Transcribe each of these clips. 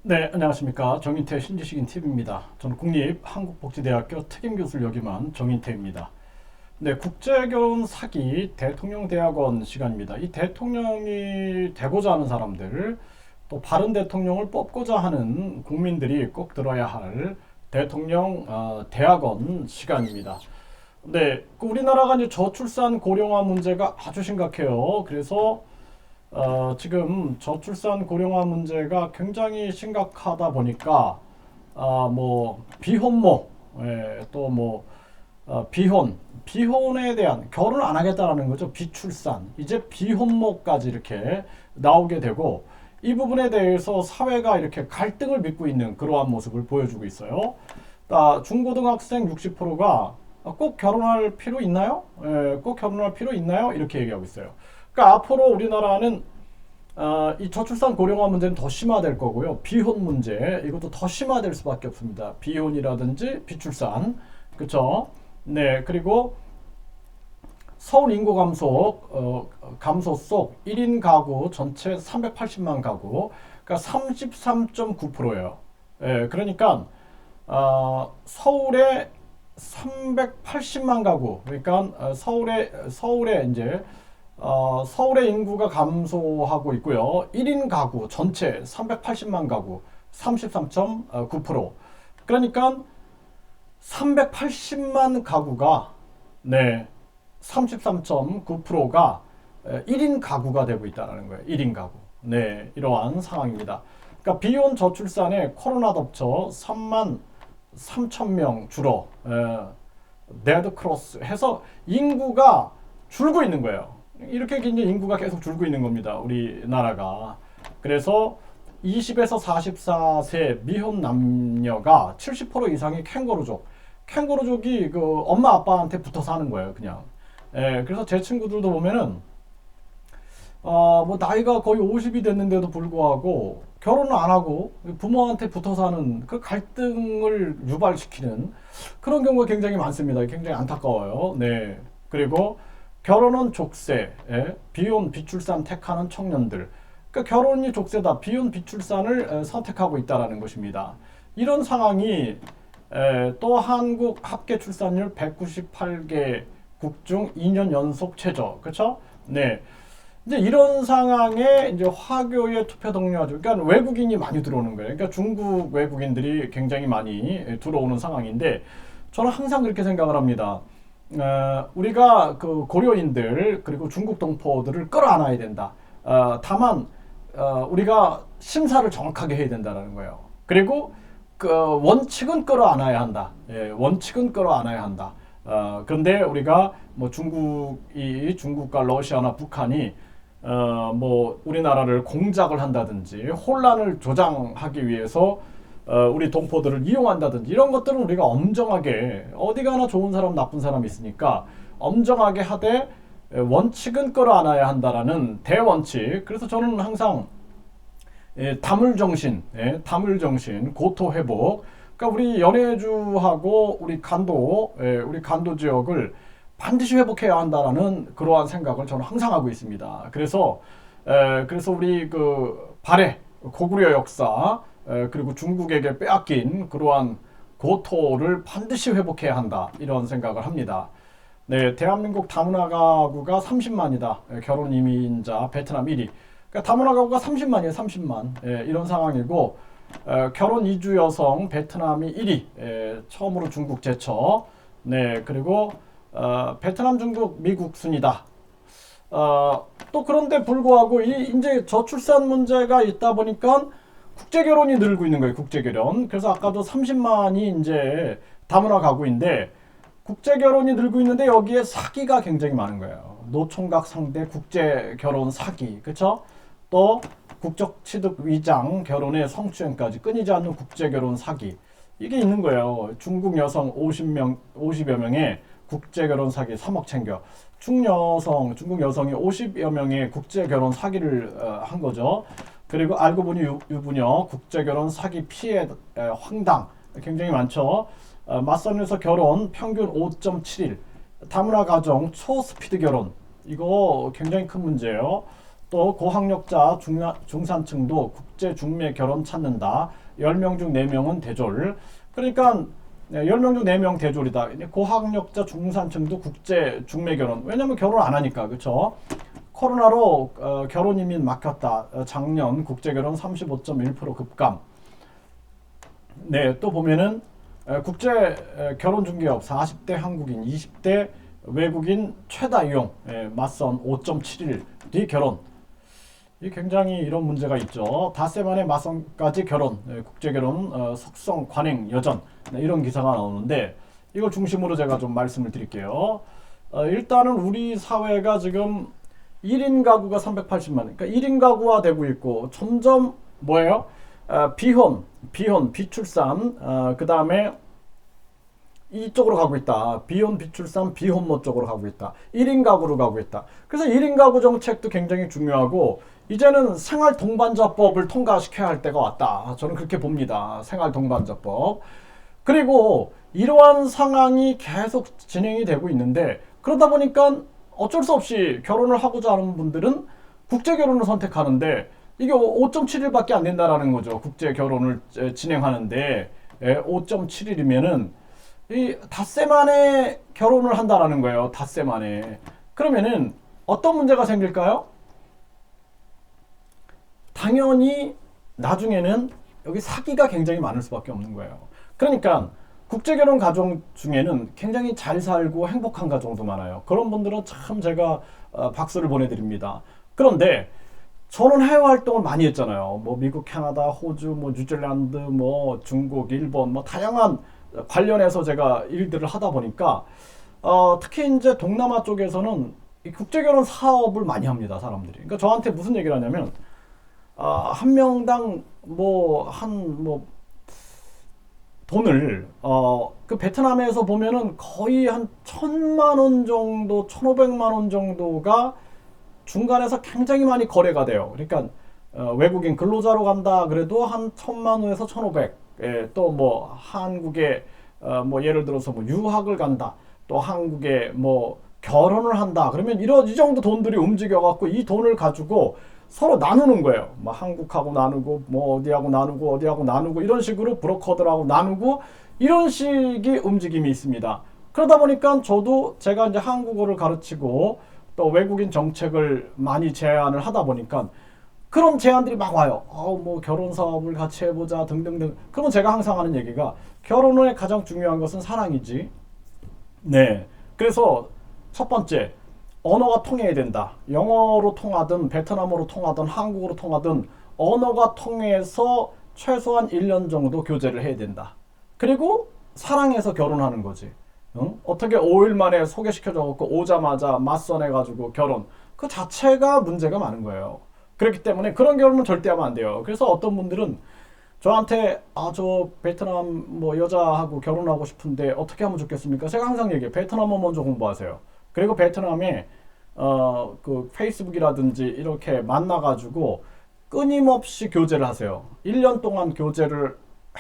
네, 안녕하십니까. 정인태 신지식인 TV입니다. 저는 국립한국복지대학교 특임교수를 역임한 정인태입니다. 네, 국제결혼 사기 대통령대학원 시간입니다. 이 대통령이 되고자 하는 사람들, 또 바른 대통령을 뽑고자 하는 국민들이 꼭 들어야 할 대통령 대학원 시간입니다. 네, 우리나라가 이제 저출산 고령화 문제가 아주 심각해요. 그래서 지금 저출산 고령화 문제가 굉장히 심각하다 보니까 뭐 비혼모, 또 뭐 비혼에 대한 결혼 안 하겠다라는 거죠. 비출산, 이제 비혼모까지 이렇게 나오게 되고 이 부분에 대해서 사회가 이렇게 갈등을 빚고 있는 그러한 모습을 보여주고 있어요. 중고등학생 60%가 꼭 결혼할 필요 있나요? 꼭 결혼할 필요 있나요? 이렇게 얘기하고 있어요. 그러니까 앞으로 우리나라는 이 저출산 고령화 문제는 더 심화될 거고요. 비혼 문제 이것도 더 심화될 수밖에 없습니다. 비혼이라든지 비출산, 그렇죠? 네, 그리고 서울 인구 감소 속 1인 가구 전체 380만 가구, 그러니까 33.9%예요. 예, 그러니까 서울에 380만 가구, 그러니까 서울에 이제 서울의 인구가 감소하고 있고요. 1인 가구 전체 380만 가구 33.9%. 그러니까 380만 가구가, 네, 33.9%가 1인 가구가 되고 있다는 거예요. 1인 가구. 네, 이러한 상황입니다. 그러니까 비혼 저출산에 코로나 덮쳐 3만 3천 명 줄어 데드 크로스 해서 인구가 줄고 있는 거예요. 이렇게 이제 인구가 계속 줄고 있는 겁니다. 우리나라가. 그래서 20에서 44세 미혼 남녀가 70% 이상이 캥거루족. 캥거루족이 그 엄마 아빠한테 붙어 사는 거예요, 그냥. 그래서 제 친구들도 보면은 뭐 나이가 거의 50이 됐는데도 불구하고 결혼을 안 하고 부모한테 붙어 사는 그 갈등을 유발시키는 그런 경우가 굉장히 많습니다. 굉장히 안타까워요. 네. 그리고 결혼은 족쇄, 비혼 비출산 택하는 청년들. 그러니까 결혼이 족쇄다, 비혼 비출산을 선택하고 있다라는 것입니다. 이런 상황이 또 한국 합계 출산율 198개국 중 2년 연속 최저, 그렇죠? 네. 이제 이런 상황에 이제 화교의 투표 동료죠. 그러니까 외국인이 많이 들어오는 거예요. 그러니까 중국 외국인들이 굉장히 많이 들어오는 상황인데 저는 항상 그렇게 생각을 합니다. 우리가 그 고려인들 그리고 중국 동포들을 끌어안아야 된다. 다만 우리가 심사를 정확하게 해야 된다는 거예요. 그리고 그 원칙은 끌어안아야 한다. 예, 원칙은 끌어안아야 한다. 그런데 우리가 뭐 중국과 러시아나 북한이 뭐 우리나라를 공작을 한다든지 혼란을 조장하기 위해서 우리 동포들을 이용한다든지 이런 것들은 우리가 엄정하게, 어디 가나 좋은 사람 나쁜 사람이 있으니까 엄정하게 하되 원칙은 끌어안아야 한다라는 대원칙. 그래서 저는 항상 다물정신, 고토회복. 그러니까 우리 연해주하고 우리 간도 지역을 반드시 회복해야 한다라는 그러한 생각을 저는 항상 하고 있습니다. 그래서 우리 그 발해 고구려 역사, 그리고 중국에게 빼앗긴 그러한 고토를 반드시 회복해야 한다, 이런 생각을 합니다. 네, 대한민국 다문화 가구가 30만이다. 결혼 이민자 베트남 1위. 그러니까 다문화 가구가 30만이에요. 30만. 이런 상황이고 결혼 이주 여성 베트남이 1위. 처음으로 중국 제쳐. 네, 그리고 베트남, 중국, 미국 순이다. 또 그런데 불구하고 이제 저출산 문제가 있다 보니까 국제 결혼이 늘고 있는 거예요. 국제 결혼. 그래서 아까도 30만이 이제 다문화 가구인데 국제 결혼이 늘고 있는데 여기에 사기가 굉장히 많은 거예요. 노총각 상대 국제 결혼 사기, 그렇죠? 또 국적 취득 위장 결혼의 성추행까지 끊이지 않는 국제 결혼 사기, 이게 있는 거예요. 중국 여성 50여 명의 국제 결혼 사기 3억 챙겨. 중국 여성이 50여 명의 국제 결혼 사기를 한 거죠. 그리고 알고 보니 유부녀 국제 결혼 사기 피해 황당 굉장히 많죠. 맞선에서 결혼 평균 5.7일, 다문화 가정 초스피드 결혼, 이거 굉장히 큰 문제예요. 또 고학력자 중산층도 국제 중매 결혼 찾는다. 10명 중 4명은 대졸. 그러니까 10명 중 4명 대졸이다. 고학력자 중산층도 국제 중매 결혼. 왜냐면 결혼 안 하니까. 그렇죠? 코로나로 결혼 이민 막혔다. 작년 국제 결혼 35.1% 급감. 네, 또 보면은 국제 결혼 중개업 40대 한국인, 20대 외국인 최다 이용, 맞선 5.7일 뒤 결혼. 이 굉장히 이런 문제가 있죠. 닷새 만에 맞선까지 결혼, 국제 결혼, 속성 관행 여전, 이런 기사가 나오는데 이걸 중심으로 제가 좀 말씀을 드릴게요. 일단은 우리 사회가 지금 1인 가구가 380만, 그러니까 1인 가구화 되고 있고 점점 뭐예요? 비혼, 비출산, 그 다음에 이쪽으로 가고 있다. 비혼, 비출산, 비혼모 쪽으로 가고 있다. 1인 가구로 가고 있다. 그래서 1인 가구 정책도 굉장히 중요하고 이제는 생활 동반자법을 통과시켜야 할 때가 왔다. 저는 그렇게 봅니다. 생활 동반자법. 그리고 이러한 상황이 계속 진행이 되고 있는데 그러다 보니까 어쩔 수 없이 결혼을 하고자 하는 분들은 국제 결혼을 선택하는데 이게 5.7일밖에 안 된다라는 거죠. 국제 결혼을 진행하는데 5.7일이면은 이 닷새 만에 결혼을 한다라는 거예요. 닷새 만에. 그러면은 어떤 문제가 생길까요? 당연히 나중에는 여기 사기가 굉장히 많을 수밖에 없는 거예요. 그러니까 국제결혼 가정 중에는 굉장히 잘 살고 행복한 가정도 많아요. 그런 분들은 참 제가 박수를 보내드립니다. 그런데 저는 해외 활동을 많이 했잖아요. 뭐 미국, 캐나다, 호주, 뭐 뉴질랜드, 뭐 중국, 일본, 뭐 다양한 관련해서 제가 일들을 하다 보니까 특히 이제 동남아 쪽에서는 이 국제결혼 사업을 많이 합니다, 사람들이. 그러니까 저한테 무슨 얘기를 하냐면 한 명당 뭐 돈을 그 베트남에서 보면은 거의 한 1,000만 원 정도, 1,500만 원 정도가 중간에서 굉장히 많이 거래가 돼요. 그러니까 외국인 근로자로 간다 그래도 한 1,000만 원에서 1,500. 또 뭐 한국에 뭐 예를 들어서 뭐 유학을 간다. 또 한국에 뭐 결혼을 한다. 그러면 이 정도 돈들이 움직여 갖고 이 돈을 가지고 서로 나누는 거예요. 뭐 한국하고 나누고 뭐 어디하고 나누고 어디하고 나누고 이런 식으로 브로커들하고 나누고 이런 식의 움직임이 있습니다. 그러다 보니까 저도 제가 이제 한국어를 가르치고 또 외국인 정책을 많이 제안을 하다 보니까 그런 제안들이 막 와요. 뭐 결혼 사업을 같이 해보자 등등등. 그러면 제가 항상 하는 얘기가 결혼의 가장 중요한 것은 사랑이지. 네. 그래서 첫 번째 언어가 통해야 된다. 영어로 통하든 베트남어로 통하든 한국어로 통하든 언어가 통해서 최소한 1년 정도 교제를 해야 된다. 그리고 사랑해서 결혼하는 거지. 응? 어떻게 5일 만에 소개시켜줘갖고 오자마자 맞선해가지고 결혼. 그 자체가 문제가 많은 거예요. 그렇기 때문에 그런 결혼은 절대 하면 안 돼요. 그래서 어떤 분들은 저한테 저 베트남 뭐 여자하고 결혼하고 싶은데 어떻게 하면 좋겠습니까? 제가 항상 얘기해요. 베트남어 먼저 공부하세요. 그리고 베트남에 그 페이스북이라든지 이렇게 만나가지고 끊임없이 교제를 하세요. 1년 동안 교제를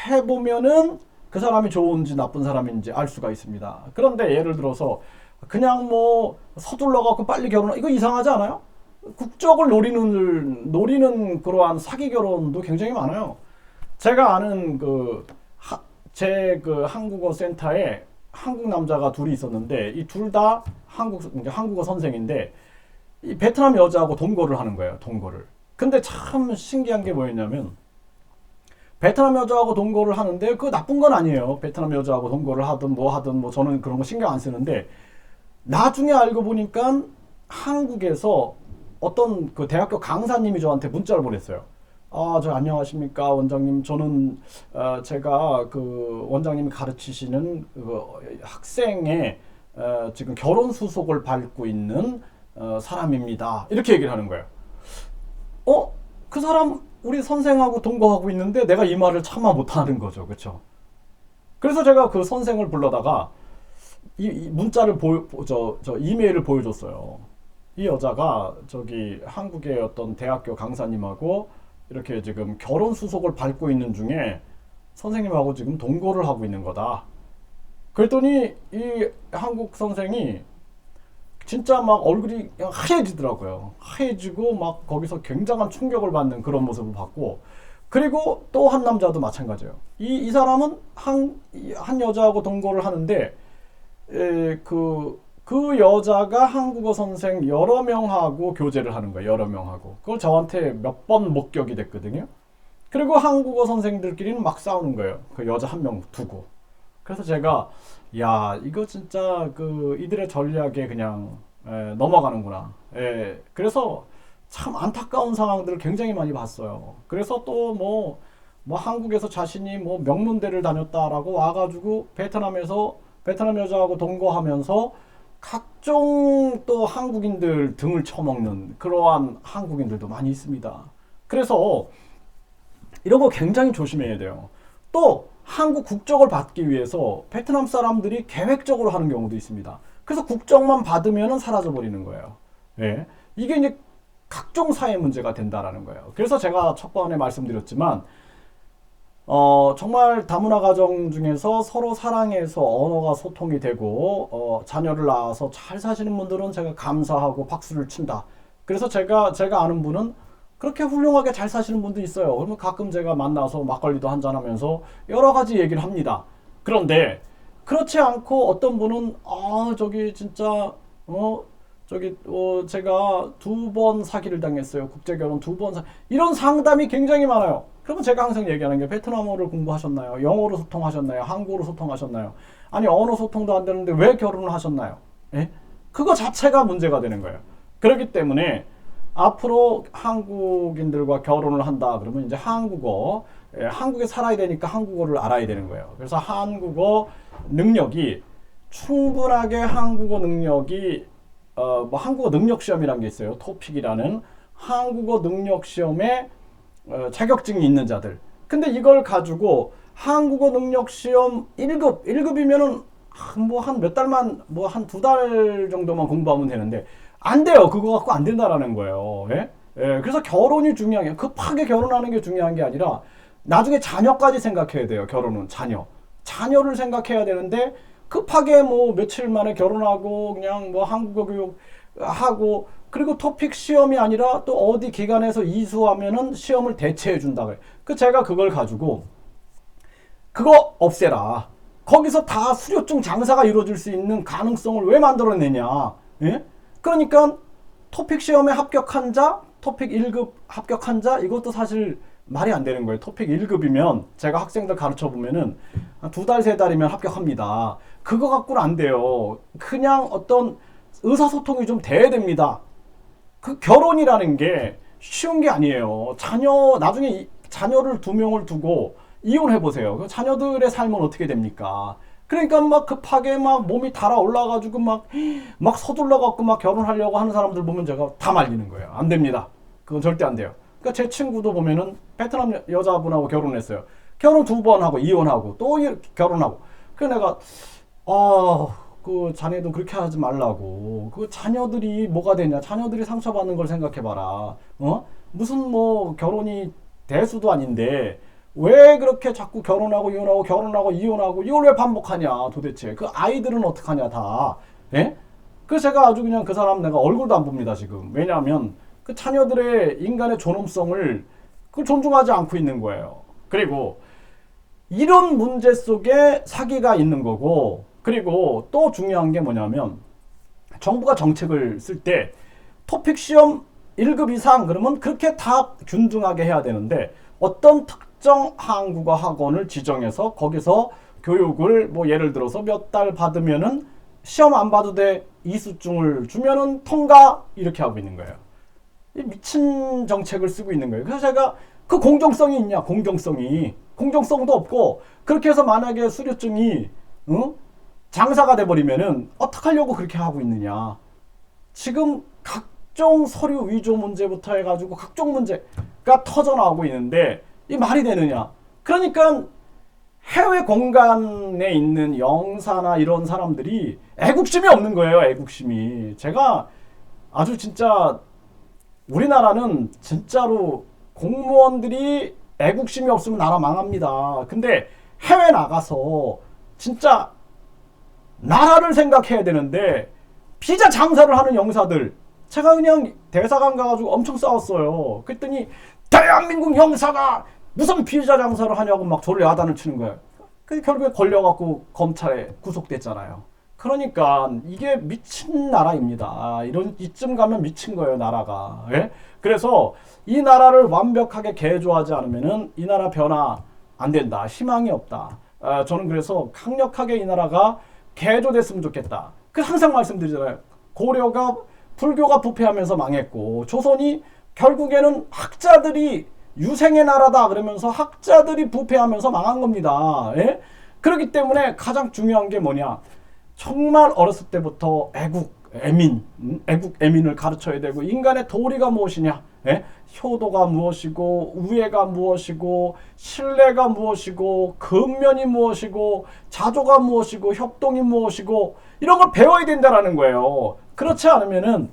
해보면은 그 사람이 좋은지 나쁜 사람인지 알 수가 있습니다. 그런데 예를 들어서 그냥 뭐 서둘러 갖고 빨리 결혼, 이거 이상하지 않아요? 국적을 노리는 그러한 사기 결혼도 굉장히 많아요. 제가 아는 제 한국어 센터에 한국 남자가 둘이 있었는데 이 둘 다 한국어 선생인데 이 베트남 여자하고 동거를 하는 거예요. 동거를. 근데 참 신기한 게 뭐였냐면 베트남 여자하고 동거를 하는데 그 나쁜 건 아니에요. 베트남 여자하고 동거를 하든 뭐 저는 그런 거 신경 안 쓰는데 나중에 알고 보니까 한국에서 어떤 그 대학교 강사님이 저한테 문자를 보냈어요. 저 안녕하십니까 원장님. 저는 제가 그 원장님이 가르치시는 그 학생의 지금 결혼 수속을 밟고 있는 사람입니다. 이렇게 얘기를 하는 거예요. 그 사람 우리 선생하고 동거하고 있는데 내가 이 말을 참아 못하는 거죠, 그렇죠? 그래서 제가 그 선생을 불러다가 이 문자를 저 이메일을 보여줬어요. 이 여자가 저기 한국의 어떤 대학교 강사님하고 이렇게 지금 결혼 수속을 밟고 있는 중에 선생님하고 지금 동거를 하고 있는 거다. 그랬더니 이 한국 선생이 진짜 막 얼굴이 하얘지더라고요. 하얘지고 막 거기서 굉장한 충격을 받는 그런 모습을 봤고, 그리고 또 한 남자도 마찬가지예요. 이 사람은 한 여자하고 동거를 하는데, 그 여자가 한국어 선생 여러 명하고 교제를 하는 거예요. 여러 명하고. 그걸 저한테 몇 번 목격이 됐거든요. 그리고 한국어 선생들끼리는 막 싸우는 거예요. 그 여자 한 명 두고. 그래서 제가, 야, 이거 진짜 이들의 전략에 그냥 넘어가는구나. 그래서 참 안타까운 상황들을 굉장히 많이 봤어요. 그래서 또 뭐 한국에서 자신이 뭐 명문대를 다녔다라고 와가지고 베트남 여자하고 동거하면서 각종 또 한국인들 등을 쳐먹는 그러한 한국인들도 많이 있습니다. 그래서 이런 거 굉장히 조심해야 돼요. 또 한국 국적을 받기 위해서 베트남 사람들이 계획적으로 하는 경우도 있습니다. 그래서 국적만 받으면 사라져 버리는 거예요. 예. 이게 이제 각종 사회 문제가 된다라는 거예요. 그래서 제가 첫 번에 말씀드렸지만, 정말 다문화 가정 중에서 서로 사랑해서 언어가 소통이 되고, 자녀를 낳아서 잘 사시는 분들은 제가 감사하고 박수를 친다. 그래서 제가 아는 분은 그렇게 훌륭하게 잘 사시는 분도 있어요. 그러면 가끔 제가 만나서 막걸리도 한잔하면서 여러 가지 얘기를 합니다. 그런데 그렇지 않고 어떤 분은 저기 진짜 제가 2번 사기를 당했어요. 국제결혼 2번 이런 상담이 굉장히 많아요. 그러면 제가 항상 얘기하는 게, 베트남어를 공부하셨나요? 영어로 소통하셨나요? 한국어로 소통하셨나요? 아니, 언어 소통도 안 되는데 왜 결혼을 하셨나요? 예? 그거 자체가 문제가 되는 거예요. 그렇기 때문에 앞으로 한국인들과 결혼을 한다 그러면 이제 한국에 살아야 되니까 한국어를 알아야 되는 거예요. 그래서 한국어 능력이 충분하게 한국어 능력이 한국어 능력 시험이라는 게 있어요. 토픽이라는 한국어 능력 시험에 자격증이 있는 자들. 근데 이걸 가지고 한국어 능력 시험 1급이면은 뭐 한 몇 달만, 뭐 한 2달 정도만 공부하면 되는데, 안 돼요. 그거 갖고 안 된다라는 거예요. 예? 그래서 결혼이 중요한 게, 급하게 결혼하는 게 중요한 게 아니라 나중에 자녀까지 생각해야 돼요. 결혼은 자녀를 생각해야 되는데, 급하게 뭐 며칠 만에 결혼하고 그냥 뭐 한국어 교육 하고, 그리고 토픽 시험이 아니라 또 어디 기관에서 이수하면은 시험을 대체해 준다 그래. 제가 그걸 가지고 그거 없애라. 거기서 다 수료증 장사가 이루어질 수 있는 가능성을 왜 만들어내냐. 예? 그러니까 토픽 시험에 합격한 자, 토픽 1급 합격한 자, 이것도 사실 말이 안 되는 거예요. 토픽 1급이면 제가 학생들 가르쳐 보면은 2달, 3달이면 합격합니다. 그거 갖고는 안 돼요. 그냥 어떤 의사소통이 좀 돼야 됩니다. 결혼이라는 게 쉬운 게 아니에요. 나중에 자녀를 2명을 두고 이혼해보세요. 자녀들의 삶은 어떻게 됩니까? 그러니까 막 급하게 막 몸이 달아올라가지고 막 서둘러갖고 막 결혼하려고 하는 사람들 보면 제가 다 말리는 거예요. 안 됩니다. 그건 절대 안 돼요. 그러니까 제 친구도 보면은 베트남 여자분하고 결혼했어요. 결혼 2번 하고 이혼하고 또 결혼하고. 그래서 내가, 자네도 그렇게 하지 말라고. 자녀들이 뭐가 되냐. 자녀들이 상처받는 걸 생각해봐라. 무슨 뭐 결혼이 대수도 아닌데 왜 그렇게 자꾸 결혼하고 이혼하고 이걸 왜 반복하냐 도대체. 그 아이들은 어떡하냐 다. 예? 그래서 제가 아주 그냥 그 사람 내가 얼굴도 안 봅니다 지금. 왜냐하면 그 자녀들의 인간의 존엄성을 존중하지 않고 있는 거예요. 그리고 이런 문제 속에 사기가 있는 거고, 그리고 또 중요한 게 뭐냐면, 정부가 정책을 쓸 때 토픽 시험 1급 이상 그러면 그렇게 다 균등하게 해야 되는데, 어떤 특정 한국어 학원을 지정해서 거기서 교육을 뭐 예를 들어서 몇 달 받으면은 시험 안 봐도 돼, 이수증을 주면은 통과, 이렇게 하고 있는 거예요. 미친 정책을 쓰고 있는 거예요. 그래서 제가 그 공정성이 있냐, 공정성도 없고, 그렇게 해서 만약에 수료증이 장사가 돼버리면은 어떡하려고 그렇게 하고 있느냐. 지금 각종 서류 위조 문제부터 해가지고 각종 문제가 터져나오고 있는데 이 말이 되느냐. 그러니까 해외 공간에 있는 영사나 이런 사람들이 애국심이 없는 거예요. 애국심이. 제가 아주 진짜 우리나라는 진짜로 공무원들이 애국심이 없으면 나라 망합니다. 근데 해외 나가서 진짜 나라를 생각해야 되는데 피자 장사를 하는 영사들, 제가 그냥 대사관 가가지고 엄청 싸웠어요. 그랬더니 대한민국 영사가 무슨 피자 장사를 하냐고 막 저를 야단을 치는 거예요. 그 결국에 걸려갖고 검찰에 구속됐잖아요. 그러니까 이게 미친 나라입니다. 이런 이쯤 가면 미친 거예요, 나라가. 예? 그래서 이 나라를 완벽하게 개조하지 않으면은 이 나라 변화 안 된다. 희망이 없다. 저는 그래서 강력하게 이 나라가 개조됐으면 좋겠다. 그 항상 말씀드리잖아요. 고려가 불교가 부패하면서 망했고 조선이 결국에는 학자들이 유생의 나라다 그러면서 학자들이 부패하면서 망한 겁니다. 예? 그렇기 때문에 가장 중요한 게 뭐냐? 정말 어렸을 때부터 애국, 애민을 가르쳐야 되고 인간의 도리가 무엇이냐? 예? 효도가 무엇이고 우애가 무엇이고 신뢰가 무엇이고 근면이 무엇이고 자조가 무엇이고 협동이 무엇이고 이런 걸 배워야 된다라는 거예요. 그렇지 않으면은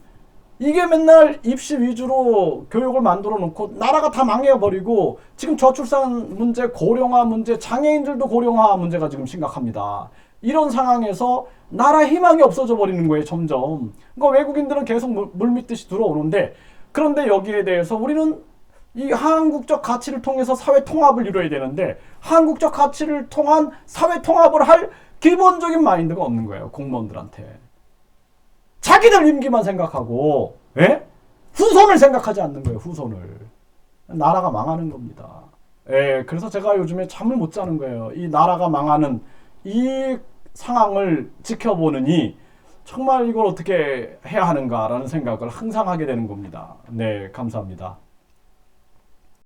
이게 맨날 입시 위주로 교육을 만들어 놓고 나라가 다 망해버리고 지금 저출산 문제, 고령화 문제, 장애인들도 고령화 문제가 지금 심각합니다. 이런 상황에서 나라 희망이 없어져 버리는 거예요, 점점. 그러니까 외국인들은 계속 물밀듯이 들어오는데 그런데 여기에 대해서 우리는 이 한국적 가치를 통해서 사회 통합을 이루어야 되는데 한국적 가치를 통한 사회 통합을 할 기본적인 마인드가 없는 거예요, 공무원들한테. 자기들 임기만 생각하고 예? 후손을 생각하지 않는 거예요. 후손을. 나라가 망하는 겁니다. 예, 그래서 제가 요즘에 잠을 못 자는 거예요. 이 나라가 망하는 이 상황을 지켜보느니 정말 이걸 어떻게 해야 하는가라는 생각을 항상 하게 되는 겁니다. 네, 감사합니다.